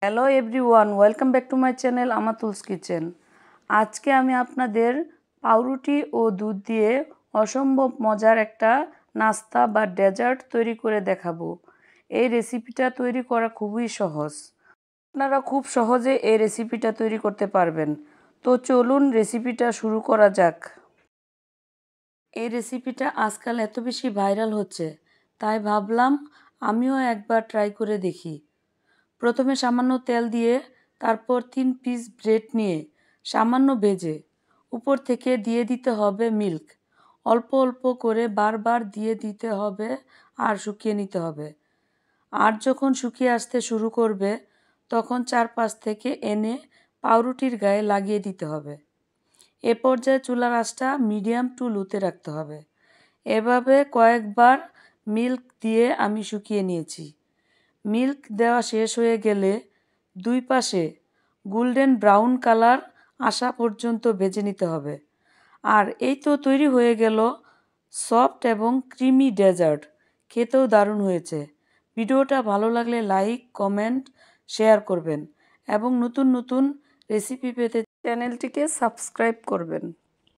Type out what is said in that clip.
Hello everyone, welcome back to my channel Amatul's kitchen. আজকে আমি আপনাদের পাউরুটি ও দুধ দিয়ে অসম্ভব মজার একটা নাস্তা বা ডেজার্ট তৈরি করে দেখাবো। এই রেসিপিটা তৈরি করা খুবই সহজ। আপনারা খুব সহজে এই রেসিপিটা তৈরি করতে পারবেন। তো চলুন রেসিপিটা শুরু করা যাক। এই রেসিপিটা আজকাল এত বেশি ভাইরাল হচ্ছে, তাই ভাবলাম আমিও একবার ট্রাই করে দেখি। প্রথমে সামান্য তেল দিয়ে, তারপর 3 পিস ব্রেড নিয়ে সামান্য ভেজে উপর থেকে দিয়ে দিতে হবে মিল্ক। অল্প অল্প করে বারবার দিয়ে দিতে হবে আর শুকিয়ে নিতে হবে। আর যখন শুকিয়ে আসতে শুরু করবে তখন চারপাশ থেকে এনে পাউরুটির গায়ে লাগিয়ে দিতে হবে। এ পর্যায়ে চুলার আঁচটা মিডিয়াম টু লোতে রাখতে হবে। এভাবে কয়েকবার মিল্ক দিয়ে আমি শুকিয়ে নিয়েছি। মিল্ক দেওয়া শেষ হয়ে গেলে দুই পাশে গোল্ডেন ব্রাউন কালার আসা পর্যন্ত ভেজে নিতে হবে। আর এই তো তৈরি হয়ে গেল সফট এবং ক্রিমি ডেজার্ট। খেতেও দারুণ হয়েছে। ভিডিওটা ভালো লাগলে লাইক, কমেন্ট, শেয়ার করবেন এবং নতুন নতুন রেসিপি পেতে চ্যানেলটিকে সাবস্ক্রাইব করবেন।